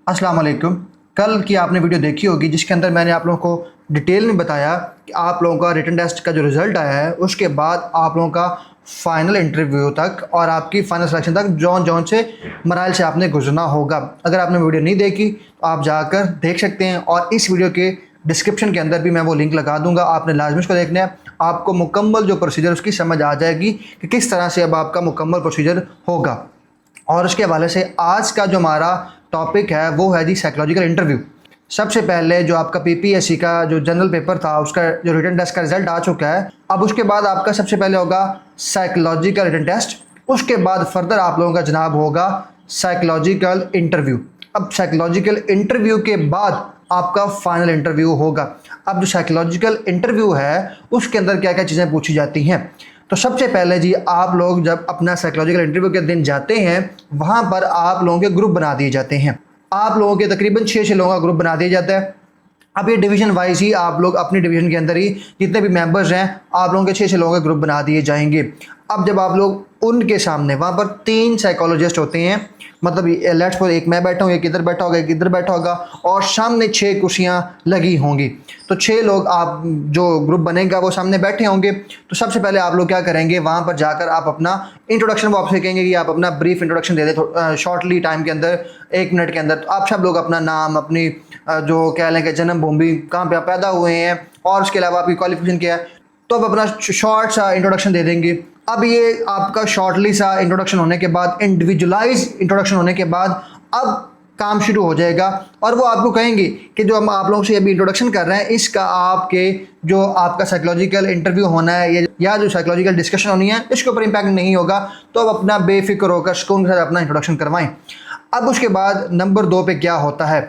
अस्सलाम वालेकुम। कल की आपने वीडियो देखी होगी जिसके अंदर मैंने आप लोगों को डिटेल में बताया कि आप लोगों का रिटन टेस्ट का जो रिज़ल्ट आया है उसके बाद आप लोगों का फ़ाइनल इंटरव्यू तक और आपकी फ़ाइनल सिलेक्शन तक जौन जौन से मराइल से आपने गुजरना होगा। अगर आपने वीडियो नहीं देखी तो आप जाकर देख सकते हैं और इस वीडियो के डिस्क्रिप्शन के अंदर भी मैं वो लिंक लगा दूंगा। आपने लाजमी उसको देखना है, आपको मुकम्मल जो प्रोसीजर उसकी समझ आ जाएगी कि किस तरह से अब आपका मुकम्मल प्रोसीजर होगा। और उसके हवाले से आज का जो हमारा टॉपिक है वो है जी साइकोलॉजिकल इंटरव्यू। सबसे पहले जो आपका पीपीएससी का जो जनरल पेपर था उसका जो रिटन टेस्ट का रिजल्ट आ चुका है। अब उसके बाद आपका सबसे पहले होगा साइकोलॉजिकल रिटन टेस्ट, उसके बाद फर्दर आप लोगों का जनाब होगा साइकोलॉजिकल इंटरव्यू। अब साइकोलॉजिकल इंटरव्यू के बाद आपका फाइनल इंटरव्यू होगा। अब जो साइकोलॉजिकल इंटरव्यू है उसके अंदर क्या क्या चीज़ें पूछी जाती हैं। तो सबसे पहले जी आप लोग जब अपना साइकोलॉजिकल इंटरव्यू के दिन जाते हैं वहाँ पर आप लोगों के ग्रुप बना दिए जाते हैं। आप लोगों के तकरीबन 6 लोगों का ग्रुप बना दिया जाता है। अब ये डिवीज़न वाइज ही आप लोग अपनी डिवीज़न के अंदर ही जितने भी मेंबर्स हैं आप लोगों के 6 लोगों के ग्रुप बना दिए जाएंगे। अब जब आप लोग उनके सामने वहाँ पर 3 साइकोलॉजिस्ट होते हैं, मतलब लेट्स सपोज एक मैं बैठा हूँ, एक इधर बैठा होगा, एक इधर बैठा होगा और सामने 6 कुर्सियाँ लगी होंगी। तो 6 लोग आप जो ग्रुप बनेगा वो सामने बैठे होंगे। तो सबसे पहले आप लोग क्या करेंगे, वहाँ पर जाकर आप अपना इंट्रोडक्शन वो आपसे कहेंगे कि आप अपना ब्रीफ इंट्रोडक्शन दे दें शॉर्टली टाइम के अंदर 1 मिनट के अंदर। तो आप सब लोग अपना नाम, अपनी जो कह लें कि जन्मभूमि, कहाँ पे आप पैदा हुए हैं और उसके अलावा आपकी क्वालिफिकेशन क्या है, तो आप अपना शॉर्ट सा इंट्रोडक्शन दे देंगे। अब ये आपका शॉर्टली सा इंट्रोडक्शन होने के बाद, इंडिविजुअलाइज इंट्रोडक्शन होने के बाद अब काम शुरू हो जाएगा और वो आपको कहेंगे कि जो हम आप लोगों से अभी इंट्रोडक्शन कर रहे हैं इसका आपके जो आपका साइकोलॉजिकल इंटरव्यू होना है या जो साइकोलॉजिकल डिस्कशन होनी है इसके ऊपर इम्पैक्ट नहीं होगा। तो अब अपना बेफिक्र होकर सुकून के साथ अपना इंट्रोडक्शन करवाएं। अब उसके बाद नंबर 2 पे क्या होता है,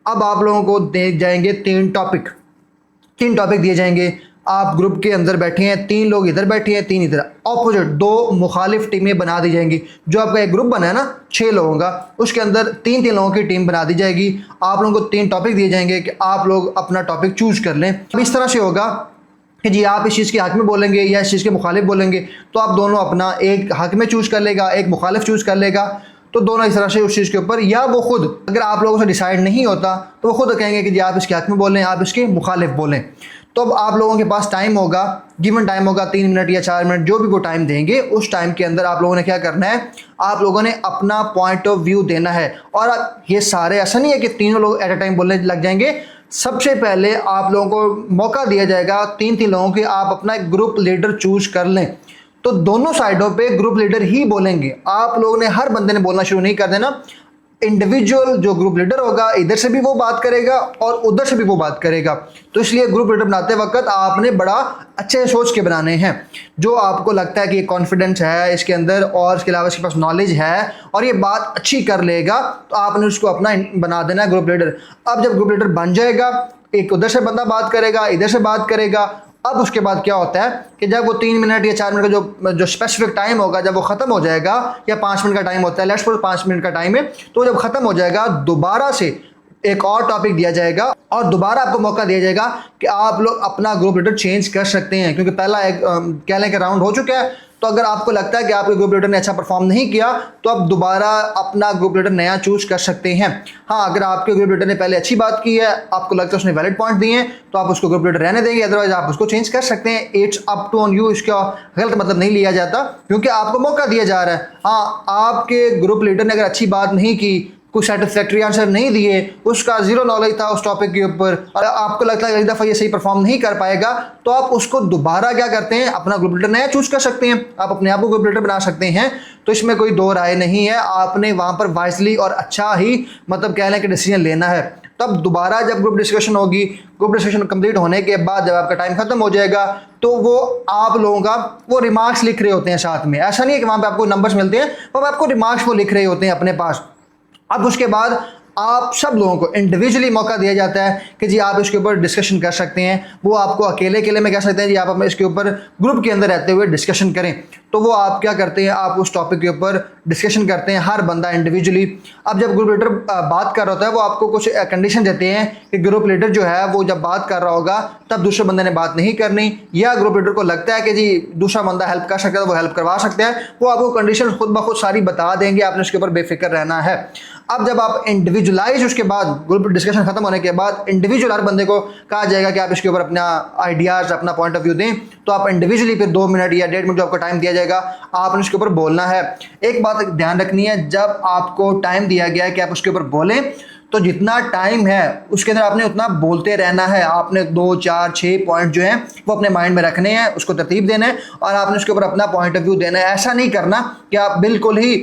अब आप लोगों को दे जाएंगे 3 टॉपिक दिए जाएंगे। आप ग्रुप के अंदर बैठे हैं, 3 लोग इधर बैठे हैं, 3 इधर, ऑपोजिट 2 मुखालिफ टीमें बना दी जाएंगी। जो आपका एक ग्रुप बना है ना 6 लोगों का, उसके अंदर 3 लोगों की टीम बना दी जाएगी। आप लोगों को 3 टॉपिक दिए जाएंगे कि आप लोग अपना टॉपिक चूज कर लें। अब इस तरह से होगा कि जी आप इस चीज़ के हक में बोलेंगे या इस चीज़ के मुखालिफ बोलेंगे, तो आप दोनों अपना एक हक में चूज कर लेगा, एक मुखालिफ चूज कर लेगा। तो दोनों इस तरह से उस चीज़ के ऊपर, या वो खुद अगर आप लोगों से डिसाइड नहीं होता तो वो खुद कहेंगे कि जी आप इसके हक में बोलें, आप इसके मुखालिफ बोलें। तो अब आप लोगों के पास टाइम होगा, गिवन टाइम होगा 3 मिनट या 4 मिनट, जो भी वो टाइम देंगे उस टाइम के अंदर आप लोगों ने क्या करना है, आप लोगों ने अपना पॉइंट ऑफ व्यू देना है। और ये सारे ऐसा नहीं है कि तीनों लोग एट अ टाइम बोलने लग जाएंगे। सबसे पहले आप लोगों को मौका दिया जाएगा 3 लोगों के, आप अपना एक ग्रुप लीडर चूज कर लें। तो दोनों साइडों पे ग्रुप लीडर ही बोलेंगे, आप लोगों ने हर बंदे ने बोलना शुरू नहीं कर देना। इंडिविजुअल जो ग्रुप लीडर होगा इधर से भी वो बात करेगा और उधर से भी वो बात करेगा। तो इसलिए ग्रुप लीडर बनाते वक्त आपने बड़ा अच्छे सोच के बनाने हैं। जो आपको लगता है कि कॉन्फिडेंस है इसके अंदर और इसके अलावा इसके पास नॉलेज है और ये बात अच्छी कर लेगा, तो आपने उसको अपना बना देना है ग्रुप लीडर। अब जब ग्रुप लीडर बन जाएगा, एक उधर से बंदा बात करेगा, इधर से बात करेगा। अब उसके बाद क्या होता है कि जब वो 3 मिनट या 4 मिनट का जो स्पेसिफिक टाइम होगा, जब वो ख़त्म हो जाएगा, या 5 मिनट का टाइम होता है, लेट्स सपोज 5 मिनट का टाइम है, तो जब ख़त्म हो जाएगा दोबारा से एक और टॉपिक दिया जाएगा और दोबारा आपको मौका दिया जाएगा कि आप लोग अपना ग्रुप लीडर चेंज कर सकते हैं। क्योंकि पहला एक कह लें कि राउंड हो चुका है, तो अगर आपको लगता है कि आपके ग्रुप लीडर ने अच्छा परफॉर्म नहीं किया तो आप दोबारा अपना ग्रुप लीडर नया चूज कर सकते हैं। हाँ, अगर आपके ग्रुप लीडर ने पहले अच्छी बात की है, आपको लगता है उसने वैलिड पॉइंट दिए हैं, तो आप उसको ग्रुप लीडर रहने देंगे, अदरवाइज आप उसको चेंज कर सकते हैं। It's up to on you, इसका गलत मतलब नहीं लिया जाता क्योंकि आपको मौका दिया जा रहा है। हाँ, आपके ग्रुप लीडर ने अगर अच्छी बात नहीं की, कुछ सेटिस्फैक्ट्री आंसर नहीं दिए, उसका 0 नॉलेज था उस टॉपिक के ऊपर और आपको लगता है एक दफ़ा ये सही परफॉर्म नहीं कर पाएगा, तो आप उसको दोबारा क्या करते हैं, अपना ग्रुप लीडर नया चूज कर सकते हैं। आप अपने आप को ग्रुप लीडर बना सकते हैं। तो इसमें कोई दो राय नहीं है, आपने वहाँ पर वाइजली और अच्छा ही मतलब कह लें कि डिसीजन लेना है। तब दोबारा जब ग्रुप डिस्कशन होगी, ग्रुप डिस्कशन कंप्लीट होने के बाद जब आपका टाइम खत्म हो जाएगा, तो वो आप लोगों का वो रिमार्क्स लिख रहे होते हैं साथ में। ऐसा नहीं है कि वहाँ पे आपको नंबर्स मिलते हैं, वहाँ आपको रिमार्क्स वो लिख रहे होते हैं अपने पास। अब उसके बाद आप सब लोगों को इंडिविजुअली मौका दिया जाता है कि जी आप इसके ऊपर डिस्कशन कर सकते हैं। वो आपको अकेले में कह सकते हैं जी आप अपने इसके ऊपर ग्रुप के अंदर रहते हुए डिस्कशन करें। तो वो आप क्या करते हैं, आप उस टॉपिक के ऊपर डिस्कशन करते हैं, हर बंदा इंडिविजुअली। अब जब ग्रुप लीडर बात कर रहा होता है, वो आपको कुछ कंडीशन देते हैं कि ग्रुप लीडर जो है वो जब बात कर रहा होगा तब दूसरे बंदे ने बात नहीं करनी, या ग्रुप लीडर को लगता है कि जी दूसरा बंदा हेल्प कर सकता है तो वो हेल्प करवा सकता है, वो आपको कंडीशन खुद ब खुद सारी बता देंगे, आपने उसके ऊपर बेफिक्र रहना है। अब जब आप इंडिविजुअलाइज, उसके बाद ग्रुप डिस्कशन खत्म होने के बाद इंडिविजुअल हर बंदे को कहा जाएगा कि आप इसके ऊपर अपना आइडियाज़, अपना पॉइंट ऑफ व्यू दें, तो आप इंडिविजुअली फिर 2 मिनट या 1.5 मिनट जो आपको टाइम दिया जाएगा आपने उसके ऊपर बोलना है। एक बात ध्यान रखनी है, जब आपको टाइम दिया गया है कि आप उसके ऊपर बोलें, तो जितना टाइम है उसके अंदर आपने उतना बोलते रहना है। आपने 2, 4, 6 पॉइंट जो हैं वो अपने माइंड में रखने हैं, उसको तरतीब देना है और आपने उसके ऊपर अपना पॉइंट ऑफ व्यू देना है। ऐसा नहीं करना कि आप बिल्कुल ही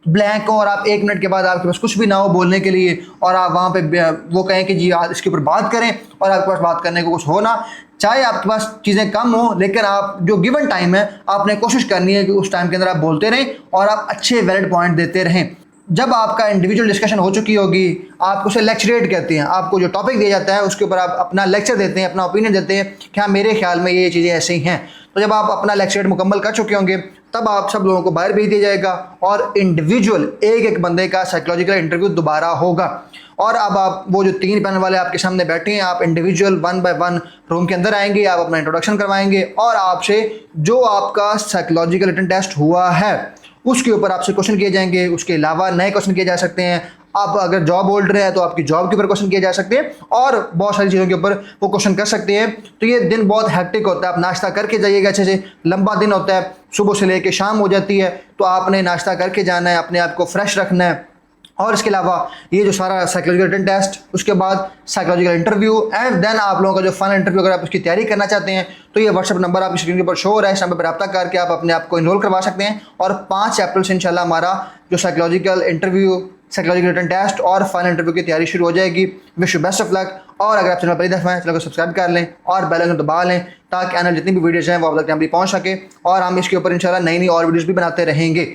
ब्लैंक हो और आप 1 मिनट के बाद आपके पास कुछ भी ना हो बोलने के लिए और आप वहाँ पे वो कहें कि जी आज इसके ऊपर बात करें और आपके पास बात करने को कुछ हो ना। चाहे आपके पास चीज़ें कम हो, लेकिन आप जो गिवन टाइम है आपने कोशिश करनी है कि उस टाइम के अंदर आप बोलते रहें और आप अच्छे वैलिड पॉइंट देते रहें। जब आपका इंडिविजुअल डिस्कशन हो चुकी होगी, आप उसे लेक्चरेट कहते हैं, आपको जो टॉपिक दिया जाता है उसके ऊपर आप अपना लेक्चर देते हैं, अपना ओपिनियन देते हैं कि हाँ मेरे ख्याल में ये चीज़ें ऐसी हैं। तो जब आप अपना लेक्चरेट मुकम्मल कर चुके होंगे तब आप सब लोगों को बाहर भेज दिया जाएगा और इंडिविजुअल एक एक बंदे का साइकोलॉजिकल इंटरव्यू दोबारा होगा। और अब आप वो जो 3 पैनल वाले आपके सामने बैठे हैं, आप इंडिविजुअल 1 बाय 1 रूम के अंदर आएंगे, आप अपना इंट्रोडक्शन करवाएंगे और आपसे जो आपका साइकोलॉजिकल रिटन टेस्ट हुआ है उसके ऊपर आपसे क्वेश्चन किए जाएंगे। उसके अलावा नए क्वेश्चन किए जा सकते हैं। आप अगर जॉब होल्डर है तो आपकी जॉब के ऊपर क्वेश्चन किए जा सकते हैं और बहुत सारी चीज़ों के ऊपर वो क्वेश्चन कर सकते हैं। तो ये दिन बहुत हैक्टिक होता है, आप नाश्ता करके जाइएगा, अच्छे से लंबा दिन होता है, सुबह से लेकर शाम हो जाती है, तो आपने नाश्ता करके जाना है, अपने आप को फ्रेश रखना है। और इसके अलावा ये जो सारा साइकोलॉजिकल रिटन टेस्ट, उसके बाद साइकोलॉजिकल इंटरव्यू एंड देन आप लोगों का जो फाइनल इंटरव्यू, अगर आप उसकी तैयारी करना चाहते हैं तो ये व्हाट्सएप नंबर आपकी स्क्रीन के ऊपर शो हो रहा है, इस नंबर पर रब्ता करके आप अपने आप को इनरोल करवा सकते हैं। और 5 अप्रैल से इंशाल्लाह हमारा जो psychological interview, psychological written test और फाइनल इंटरव्यू की तैयारी शुरू हो जाएगी। Wish you best of luck. और अगर आप चैनल पहली दफ़ा हैं चैनल को सब्सक्राइब कर लें और बेल आइकन दबा लें ताकि आने वाली जितनी भी वीडियोज़ हैं वो आप तक टाइमली पहुँच सके और हम इसके ऊपर इंशाल्लाह नई नई और वीडियोज़ भी बनाते रहेंगे।